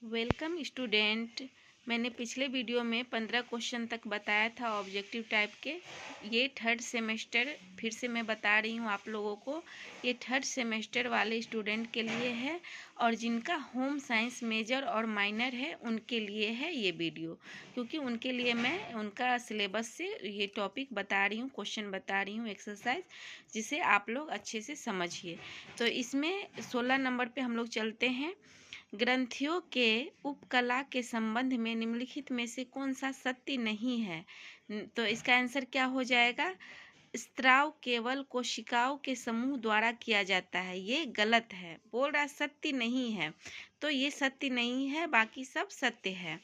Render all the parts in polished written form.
Welcome student. मैंने पिछले video में 15 क्वेश्चन तक बताया था ऑब्जेक्टिव टाइप के। ये थर्ड सेमेस्टर फिर से मैं बता रही हूँ आप लोगों को। ये थर्ड सेमेस्टर वाले स्टूडेंट के लिए है और जिनका होम साइंस मेजर और माइनर है उनके लिए है ये वीडियो, क्योंकि उनके लिए मैं उनका सिलेबस से ये टॉपिक बता रही हूँ, क्वेश्चन बता रही हूँ, एक्सरसाइज, जिसे आप लोग अच्छे से समझिए। तो इसमें 16 नंबर पे हम लोग चलते हैं। ग्रंथियों के उपकला के संबंध में निम्नलिखित में से कौन सा सत्य नहीं है? तो इसका आंसर क्या हो जाएगा? स्त्राव केवल कोशिकाओं के समूह द्वारा किया जाता है, ये गलत है। बोल रहा सत्य नहीं है, तो ये सत्य नहीं है, बाकी सब सत्य है।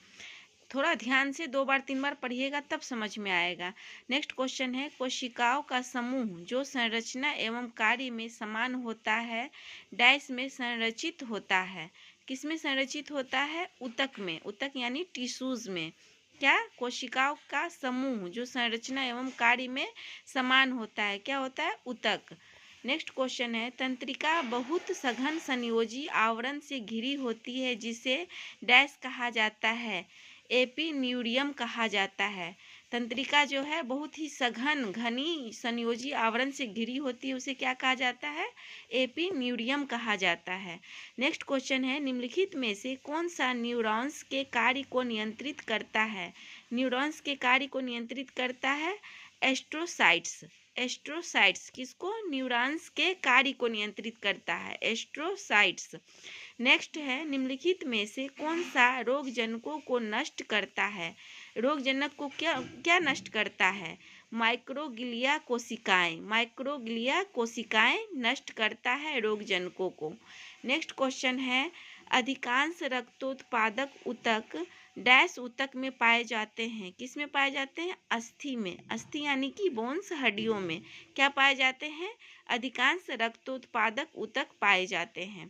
थोड़ा ध्यान से 2 बार 3 बार पढ़िएगा तब समझ में आएगा। नेक्स्ट क्वेश्चन है, कोशिकाओं का समूह जो संरचना एवं कार्य में समान होता है डैश में संरचित होता है। किसमें संरचित होता है? ऊतक में। ऊतक यानी टिश्यूज में। क्या? कोशिकाओं का समूह जो संरचना एवं कार्य में समान होता है, क्या होता है? ऊतक। नेक्स्ट क्वेश्चन है, तंत्रिका बहुत सघन संयोजी आवरण से घिरी होती है जिसे डैश कहा जाता है, एपिन्यूरियम कहा जाता है। तंत्रिका जो है बहुत ही सघन घनी संयोजी आवरण से घिरी होती है, उसे क्या कहा जाता है? एपिन्यूरियम कहा जाता है। नेक्स्ट क्वेश्चन है, निम्नलिखित में से कौन सा न्यूरॉन्स के कार्य को नियंत्रित करता है? न्यूरॉन्स के कार्य को नियंत्रित करता है एस्ट्रोसाइट्स। एस्ट्रोसाइट्स किसको? न्यूरॉन्स के कार्य को नियंत्रित करता है, एस्ट्रोसाइट्स। नेक्स्ट है, निम्नलिखित में से कौन सा रोगजनकों को नष्ट करता है? रोगजनक को क्या क्या नष्ट करता है? माइक्रोग्लिया कोशिकाएं। माइक्रोग्लिया कोशिकाएं नष्ट करता है रोगजनकों को। नेक्स्ट क्वेश्चन है, अधिकांश रक्तोत्पादक ऊतक डैश ऊतक में पाए जाते हैं। किस में पाए जाते हैं? अस्थि में। अस्थि यानी कि बोन्स, हड्डियों में क्या पाए जाते हैं? अधिकांश रक्तोत्पादक ऊतक पाए जाते हैं।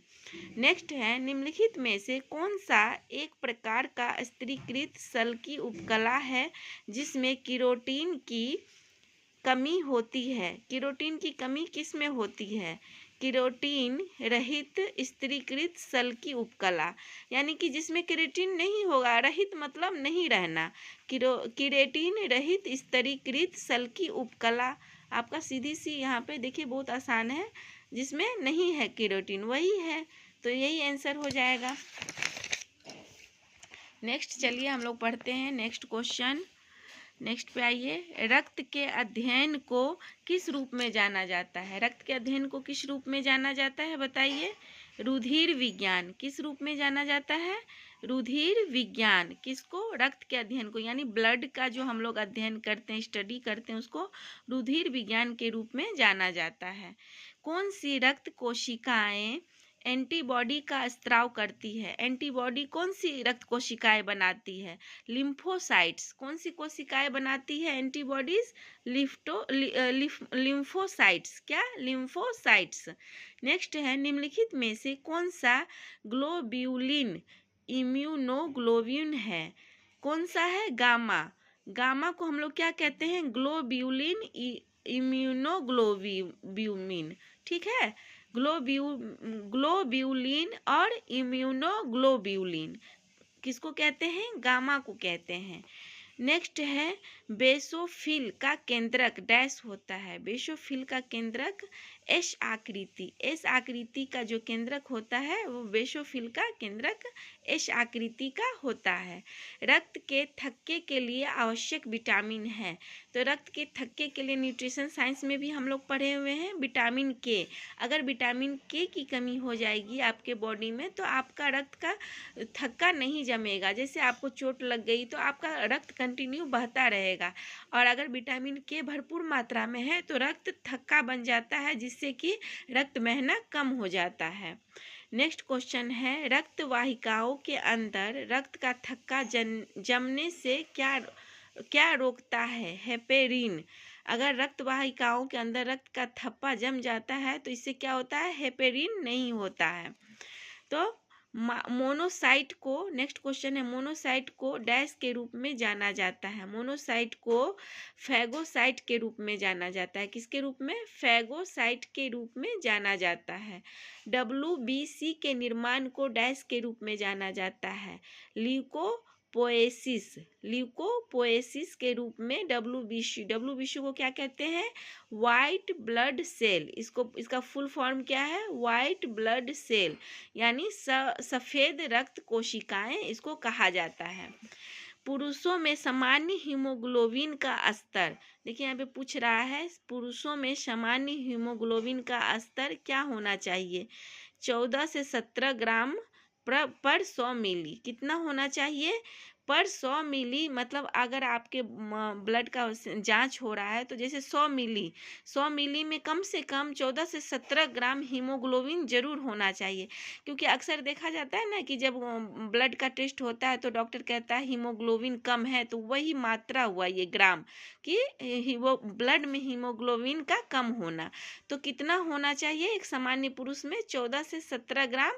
नेक्स्ट है, निम्नलिखित में से कौन सा एक प्रकार का स्त्रीकृत सल की उपकला है जिसमें केरोटीन की कमी होती है? केरोटीन की कमी किस में होती है? केरोटीन रहित स्त्रीकृत सल की उपकला, यानी कि जिसमें केरोटीन नहीं होगा। रहित मतलब नहीं रहना। केरोटीन रहित स्त्रीकृत सल की उपकला आपका सीधी सी यहाँ पे देखिए बहुत आसान है, जिसमें नहीं है केरोटीन, वही है, तो यही आंसर हो जाएगा। नेक्स्ट चलिए हम लोग पढ़ते हैं नेक्स्ट क्वेश्चन। नेक्स्ट पे आइए, रक्त के अध्ययन को किस रूप में जाना जाता है? रक्त के अध्ययन को किस रूप में जाना जाता है बताइए? रुधिर विज्ञान। किस रूप में जाना जाता है? रुधिर विज्ञान। किसको? रक्त के अध्ययन को, यानी ब्लड का जो हम लोग अध्ययन करते हैं, स्टडी करते हैं, उसको रुधिर विज्ञान के रूप में जाना जाता है। कौन सी रक्त कोशिकाएं एंटीबॉडी का स्त्राव करती है? एंटीबॉडी कौन सी रक्त कोशिकाएं बनाती है? लिम्फोसाइट्स। कौन सी कोशिकाएं बनाती है एंटीबॉडीज? लिम्फोसाइट्स। क्या? लिम्फोसाइट्स। नेक्स्ट है, निम्नलिखित में से कौन सा ग्लोब्यूलिन इम्यूनोग्लोबिन है? कौन सा है? गामा। गामा को हम लोग क्या कहते हैं? Globulin immunoglobulin. ठीक है, ग्लोब्यूलिन और इम्यूनोग्लोब्यूलिन किसको कहते हैं? गामा को कहते हैं। नेक्स्ट है, बेसोफिल का केंद्रक डैश होता है। बेसोफिल का केंद्रक एस आकृति। एस आकृति का जो केंद्रक होता है वो बेसोफिल का केंद्रक एस आकृति का होता है। रक्त के थक्के के लिए आवश्यक विटामिन है। तो रक्त के थक्के के लिए न्यूट्रिशन साइंस में भी हम लोग पढ़े हुए हैं विटामिन के। अगर विटामिन के की कमी हो जाएगी आपके बॉडी में तो आपका रक्त का थक्का नहीं जमेगा। जैसे आपको चोट लग गई तो आपका रक्त कंटिन्यू बहता रहेगा, और अगर विटामिन के भरपूर मात्रा में है तो रक्त थक्का बन जाता है, जिससे कि रक्त बहना कम हो जाता है। नेक्स्ट क्वेश्चन है, रक्त वाहिकाओं के अंदर रक्त का थक्का जमने से क्या रोकता है? हेपेरिन। अगर रक्त वाहिकाओं के अंदर रक्त का थप्पा जम जाता है तो इससे क्या होता है? हेपेरिन नहीं होता है। तो मोनोसाइट को, नेक्स्ट क्वेश्चन है, मोनोसाइट को डैश के रूप में जाना जाता है। मोनोसाइट को फैगोसाइट के रूप में जाना जाता है। किसके रूप में? फैगोसाइट के रूप में जाना जाता है। WBC के निर्माण को डैश के रूप में जाना जाता है। ल्यूकोपोएसिस के रूप में WBC को क्या कहते हैं? White blood cell. इसका फुल फॉर्म क्या है? वाइट ब्लड सेल, यानी सफ़ेद रक्त कोशिकाएं इसको कहा जाता है। पुरुषों में सामान्य हीमोग्लोबिन का स्तर, देखिए यहाँ पे पूछ रहा है पुरुषों में सामान्य हीमोग्लोबिन का स्तर क्या होना चाहिए? 14 से 17 ग्राम पर 100 मिली। कितना होना चाहिए? पर 100 मिली, मतलब अगर आपके ब्लड का जांच हो रहा है तो जैसे 100 मिली में कम से कम 14 से 17 ग्राम हीमोग्लोबिन जरूर होना चाहिए। क्योंकि अक्सर देखा जाता है ना कि जब ब्लड का टेस्ट होता है तो डॉक्टर कहता है हीमोग्लोबिन कम है, तो वही मात्रा हुआ ये ग्राम कि वो ब्लड में हीमोग्लोबिन का कम होना। तो कितना होना चाहिए एक सामान्य पुरुष में? 14 से 17 ग्राम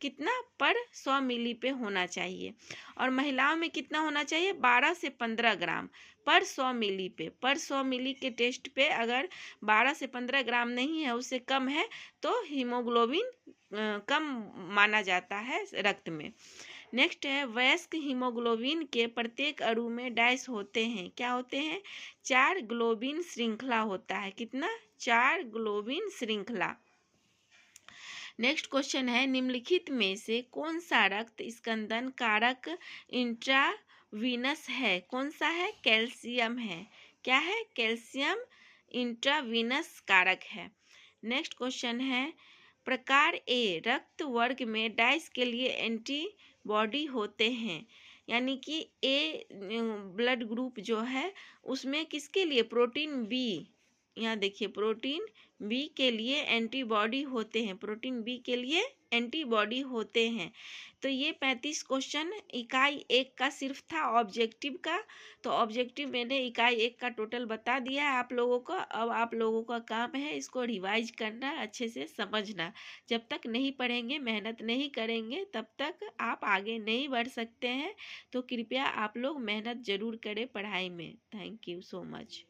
कितना? पर 100 मिली पे होना चाहिए। और महिलाओं में कितना होना चाहिए? 12 से 15 ग्राम पर 100 मिली पे। पर 100 मिली के टेस्ट पे अगर 12 से 15 ग्राम नहीं है, उससे कम है, तो हीमोग्लोबिन कम माना जाता है रक्त में। नेक्स्ट है, वयस्क हीमोग्लोबिन के प्रत्येक अणु में डैश होते हैं। क्या होते हैं? 4 ग्लोबिन श्रृंखला होता है। कितना? 4 ग्लोबिन श्रृंखला। नेक्स्ट क्वेश्चन है, निम्नलिखित में से कौन सा रक्त स्कंदन कारक इंट्रावीनस है? कौन सा है? कैल्शियम है। क्या है? कैल्शियम इंट्रावीनस कारक है। नेक्स्ट क्वेश्चन है, प्रकार ए रक्त वर्ग में डैश के लिए एंटीबॉडी होते हैं। यानी कि ए ब्लड ग्रुप जो है उसमें किसके लिए? प्रोटीन बी, यहाँ देखिए प्रोटीन बी के लिए एंटीबॉडी होते हैं। प्रोटीन बी के लिए एंटीबॉडी होते हैं। तो ये 35 क्वेश्चन इकाई 1 का सिर्फ था, ऑब्जेक्टिव का। तो ऑब्जेक्टिव मैंने इकाई 1 का टोटल बता दिया है आप लोगों को। अब आप लोगों का काम है इसको रिवाइज करना, अच्छे से समझना। जब तक नहीं पढ़ेंगे, मेहनत नहीं करेंगे, तब तक आप आगे नहीं बढ़ सकते हैं। तो कृपया आप लोग मेहनत ज़रूर करें पढ़ाई में। Thank you so much.